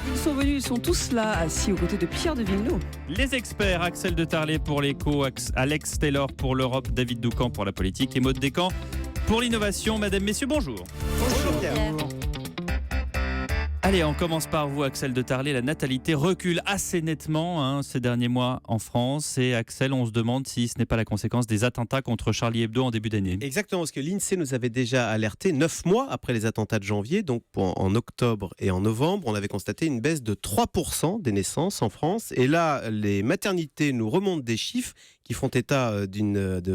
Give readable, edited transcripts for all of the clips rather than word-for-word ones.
Ils sont venus, ils sont tous là, assis aux côtés de Pierre de Villeneuve. Les experts, Axel de Tarlet pour l'éco, Alex Taylor pour l'Europe, David Doucan pour la politique et Maud Descamps pour l'innovation. Mesdames, messieurs, bonjour. Bonjour Pierre. Allez, on commence par vous, Axel de Tarlet. La natalité recule assez nettement ces derniers mois en France. Et Axel, on se demande si ce n'est pas la conséquence des attentats contre Charlie Hebdo en début d'année. Exactement, parce que l'INSEE nous avait déjà alerté 9 mois après les attentats de janvier, donc en octobre et en novembre, on avait constaté une baisse de 3% des naissances en France. Et là, les maternités nous remontent des chiffres qui font état d'une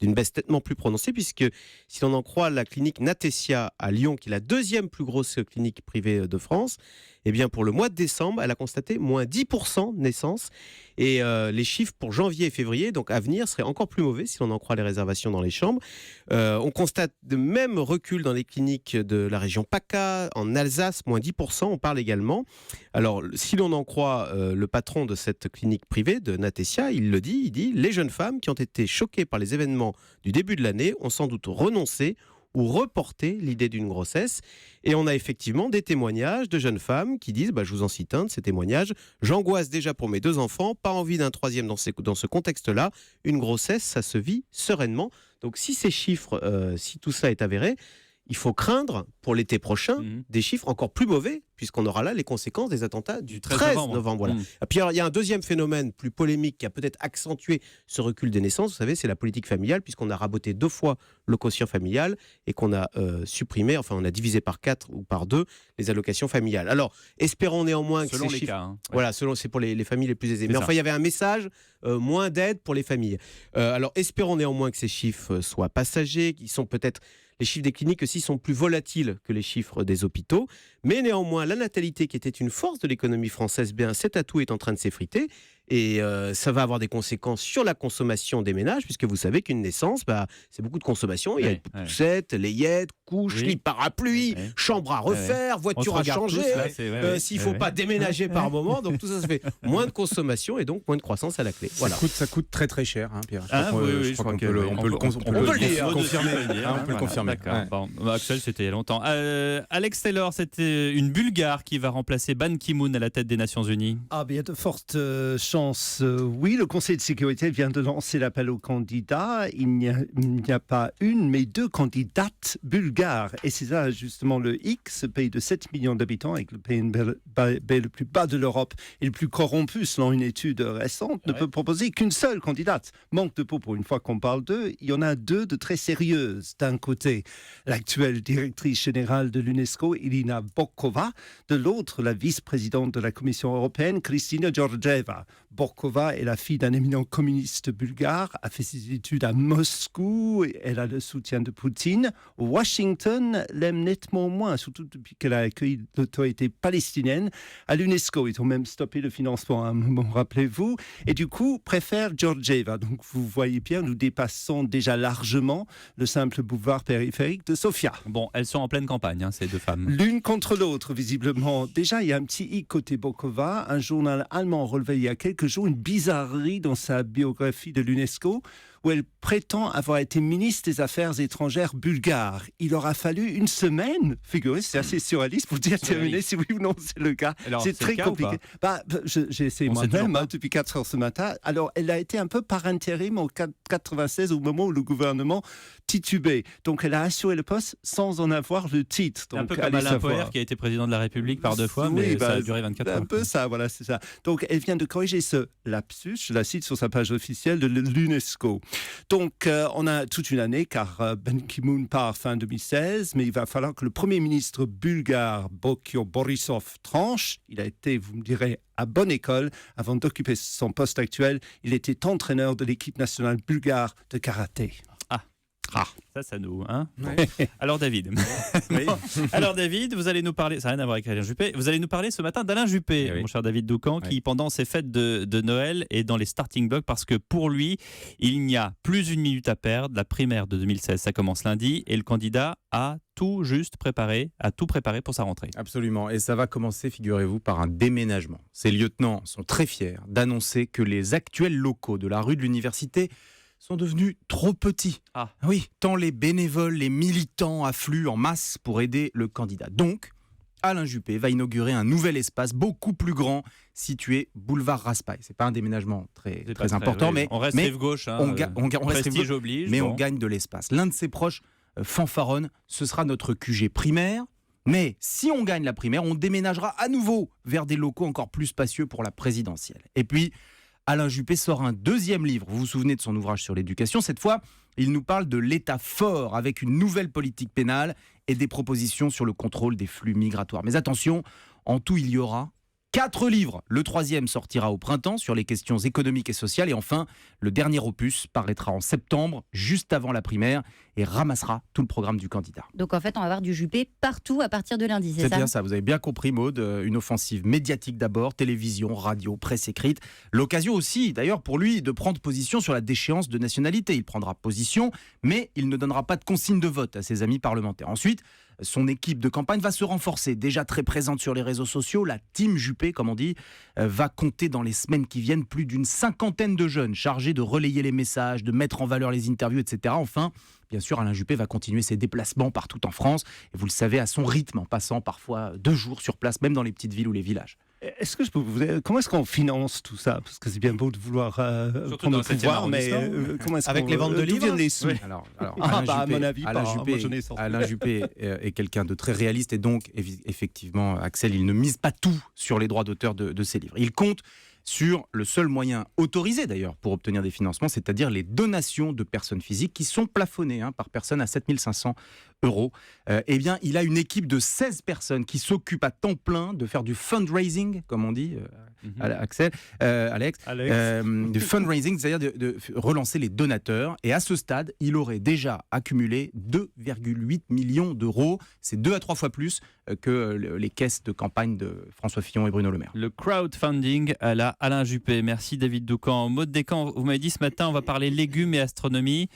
baisse nettement plus prononcée, puisque si l'on en croit la clinique Natessia à Lyon, qui est la deuxième plus grosse clinique privée de France, eh bien pour le mois de décembre, elle a constaté moins 10% de naissances. Et les chiffres pour janvier et février, donc à venir, seraient encore plus mauvais si l'on en croit les réservations dans les chambres. On constate de même recul dans les cliniques de la région PACA, en Alsace, moins 10%, on parle également. Alors, si l'on en croit le patron de cette clinique privée, de Natessia, il dit, les jeunes femmes qui ont été choquées par les événements du début de l'année ont sans doute renoncé ou reporter l'idée d'une grossesse. Et on a effectivement des témoignages de jeunes femmes qui disent, je vous en cite un de ces témoignages, « J'angoisse déjà pour mes 2 enfants, pas envie d'un troisième dans ce contexte-là. Une grossesse, ça se vit sereinement. » Donc si ces chiffres, si tout ça est avéré, il faut craindre pour l'été prochain des chiffres encore plus mauvais, puisqu'on aura là les conséquences des attentats du 13 novembre. Voilà. Et puis il y a un deuxième phénomène plus polémique qui a peut-être accentué ce recul des naissances, vous savez, c'est la politique familiale, puisqu'on a raboté 2 fois le quotient familial et qu'on a on a divisé par 4 ou par 2 les allocations familiales. Alors, espérons néanmoins que selon ces les chiffres... cas, hein. Voilà, c'est pour les familles les plus aisées. Mais enfin, il y avait un message, moins d'aide pour les familles. Alors, espérons néanmoins que ces chiffres soient passagers, qu'ils sont peut-être... Les chiffres des cliniques aussi sont plus volatiles que les chiffres des hôpitaux. Mais néanmoins, la natalité, qui était une force de l'économie française, cet atout est en train de s'effriter. Et ça va avoir des conséquences sur la consommation des ménages, puisque vous savez qu'une naissance, c'est beaucoup de consommation. Il y a poussette, layette, couche, lit, parapluie, chambre à refaire, voiture à changer. S'il ne faut pas déménager par moment. Donc tout ça fait moins de consommation et donc moins de croissance à la clé. Voilà. Ça coûte très très cher, hein, Pierre. Je crois qu'on peut le confirmer. D'accord. Axel, c'était il y a longtemps. Alex Taylor, c'était une Bulgare qui va remplacer Ban Ki-moon à la tête des Nations Unies. Il y a de fortes chances. Oui, le Conseil de sécurité vient de lancer l'appel aux candidats. Il n'y a pas une, mais 2 candidates bulgares. Et c'est ça, justement, le hic, ce pays de 7 millions d'habitants, avec le PNB le plus bas de l'Europe et le plus corrompu, selon une étude récente, ne peut proposer qu'une seule candidate. Manque de peau pour une fois qu'on parle d'eux. Il y en a 2 de très sérieuses. D'un côté, l'actuelle directrice générale de l'UNESCO, Irina Bokova. De l'autre, la vice-présidente de la Commission européenne, Kristina Georgieva. Bokova est la fille d'un éminent communiste bulgare, a fait ses études à Moscou, et elle a le soutien de Poutine. Washington l'aime nettement moins, surtout depuis qu'elle a accueilli l'autorité palestinienne à l'UNESCO. Ils ont même stoppé le financement à un moment, rappelez-vous, et du coup préfère Georgieva. Donc vous voyez bien, nous dépassons déjà largement le simple boulevard périphérique de Sofia. Bon, elles sont en pleine campagne, ces 2 femmes. L'une contre l'autre, visiblement. Déjà, il y a un petit hic côté Bokova. Un journal allemand relevait il y a quelques jours une bizarrerie dans sa biographie de l'UNESCO où elle prétend avoir été ministre des Affaires étrangères bulgare. Il aura fallu une semaine, figurez, c'est assez surréaliste pour déterminer si oui ou non c'est le cas. Alors, c'est très compliqué. J'ai essayé moi-même depuis 4 heures ce matin. Alors, elle a été un peu par intérim en 96 au moment où le gouvernement titubait. Donc, elle a assuré le poste sans en avoir le titre. Donc, un peu comme Alain Poher qui a été président de la République par 2 fois, mais ça a duré 24 heures. Un peu ça, voilà, c'est ça. Donc, elle vient de corriger ce lapsus, je la cite sur sa page officielle de l'UNESCO. Donc, on a toute une année, car Ban Ki-moon part fin 2016, mais il va falloir que le Premier ministre bulgare, Bokyó Borisov, tranche. Il a été, vous me direz, à bonne école. Avant d'occuper son poste actuel, il était entraîneur de l'équipe nationale bulgare de karaté. Ça nous, Alors David, alors David, vous allez nous parler, ça n'a rien à voir avec Alain Juppé, vous allez nous parler ce matin d'Alain Juppé, mon cher David Doucan, qui pendant ses fêtes de Noël est dans les starting blocks parce que pour lui, il n'y a plus une minute à perdre. La primaire de 2016, ça commence lundi et le candidat a tout préparé pour sa rentrée. Absolument, et ça va commencer, figurez-vous, par un déménagement. Ces lieutenants sont très fiers d'annoncer que les actuels locaux de la rue de l'Université sont devenus trop petits. Oui, tant les bénévoles, les militants affluent en masse pour aider le candidat. Donc, Alain Juppé va inaugurer un nouvel espace beaucoup plus grand situé boulevard Raspail. C'est pas un déménagement très important, mais on reste rive gauche. On reste rive gauche, oblige, mais on gagne de l'espace. L'un de ses proches fanfaronne, ce sera notre QG primaire. Mais si on gagne la primaire, on déménagera à nouveau vers des locaux encore plus spacieux pour la présidentielle. Et puis, Alain Juppé sort un deuxième livre. Vous vous souvenez de son ouvrage sur l'éducation. Cette fois, il nous parle de l'État fort avec une nouvelle politique pénale et des propositions sur le contrôle des flux migratoires. Mais attention, en tout, il y aura 4 livres. Le 3e sortira au printemps sur les questions économiques et sociales. Et enfin, le dernier opus paraîtra en septembre, juste avant la primaire, et ramassera tout le programme du candidat. Donc en fait, on va avoir du Juppé partout à partir de lundi, c'est ça ? C'est bien ça, vous avez bien compris Maud. Une offensive médiatique d'abord, télévision, radio, presse écrite. L'occasion aussi, d'ailleurs, pour lui, de prendre position sur la déchéance de nationalité. Il prendra position, mais il ne donnera pas de consigne de vote à ses amis parlementaires. Ensuite, son équipe de campagne va se renforcer. Déjà très présente sur les réseaux sociaux, la team Juppé, comme on dit, va compter dans les semaines qui viennent plus d'une 50aine de jeunes chargés de relayer les messages, de mettre en valeur les interviews, etc. Enfin, bien sûr, Alain Juppé va continuer ses déplacements partout en France. Et vous le savez, à son rythme, en passant parfois 2 jours sur place, même dans les petites villes ou les villages. Est-ce que je peux comment est-ce qu'on finance tout ça? Parce que c'est bien beau de vouloir prendre le pouvoir, mais comment est-ce avec les ventes de livres, les sous? Alors, à mon avis, Alain Juppé est quelqu'un de très réaliste et donc, effectivement, Axel, il ne mise pas tout sur les droits d'auteur de ses livres. Il compte sur le seul moyen autorisé d'ailleurs pour obtenir des financements, c'est-à-dire les donations de personnes physiques qui sont plafonnées par personne à 7 500 €. Eh bien, il a une équipe de 16 personnes qui s'occupent à temps plein de faire du fundraising, comme on dit, Alex, du fundraising, c'est-à-dire de relancer les donateurs. Et à ce stade, il aurait déjà accumulé 2,8 millions d'euros. C'est 2 à 3 fois plus que les caisses de campagne de François Fillon et Bruno Le Maire. Le crowdfunding à la Alain Juppé. Merci David Doucan. Maud Descamps, vous m'avez dit ce matin, on va parler légumes et astronomie.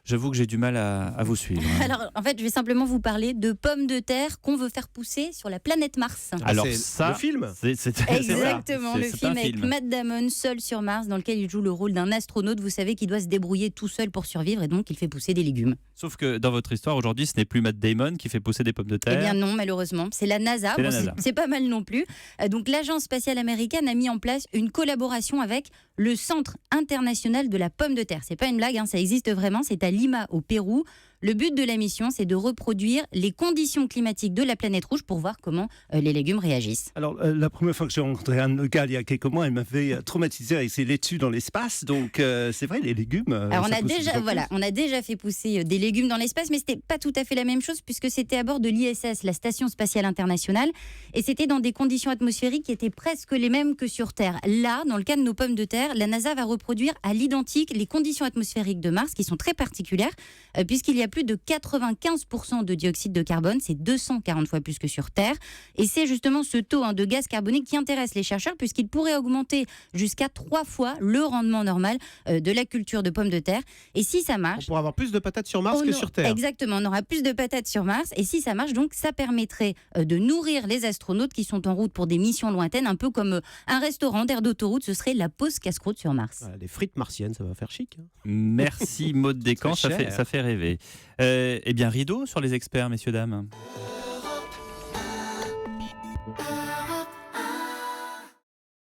J'avoue que j'ai du mal à vous suivre. Alors, en fait, je vais simplement vous parler de pommes de terre qu'on veut faire pousser sur la planète Mars. Alors ça, le film Exactement, le film avec Matt Damon, Seul sur Mars, dans lequel il joue le rôle d'un astronaute, vous savez, qui doit se débrouiller tout seul pour survivre, et donc il fait pousser des légumes. Sauf que dans votre histoire, aujourd'hui, ce n'est plus Matt Damon qui fait pousser des pommes de terre. Eh bien non, malheureusement. C'est la NASA. C'est pas mal non plus. Donc l'agence spatiale américaine a mis en place une collaboration avec le Centre international de la pomme de terre. C'est pas une blague, ça existe vraiment. C'est à Lima, au Pérou. Le but de la mission, c'est de reproduire les conditions climatiques de la planète rouge pour voir comment les légumes réagissent. Alors, la première fois que j'ai rencontré Anne Le Gall il y a quelques mois, elle m'avait traumatisé avec ses laitues dans l'espace. Donc, c'est vrai, les légumes. Alors, on a déjà fait pousser des légumes dans l'espace, mais c'était pas tout à fait la même chose puisque c'était à bord de l'ISS, la Station spatiale internationale, et c'était dans des conditions atmosphériques qui étaient presque les mêmes que sur Terre. Là, dans le cas de nos pommes de terre, la NASA va reproduire à l'identique les conditions atmosphériques de Mars, qui sont très particulières, puisqu'il y a plus de 95% de dioxyde de carbone, c'est 240 fois plus que sur Terre. Et c'est justement ce taux de gaz carbonique qui intéresse les chercheurs, puisqu'il pourrait augmenter jusqu'à 3 fois le rendement normal de la culture de pommes de terre. Et si ça marche... On pourra avoir plus de patates sur Mars que sur Terre. Exactement, on aura plus de patates sur Mars. Et si ça marche, donc ça permettrait de nourrir les astronautes qui sont en route pour des missions lointaines, un peu comme un restaurant d'air d'autoroute, ce serait la pause casse-croûte sur Mars. Les frites martiennes, ça va faire chic. Merci Maud Descamps, ça fait rêver. Eh bien, rideau sur les experts, messieurs, dames.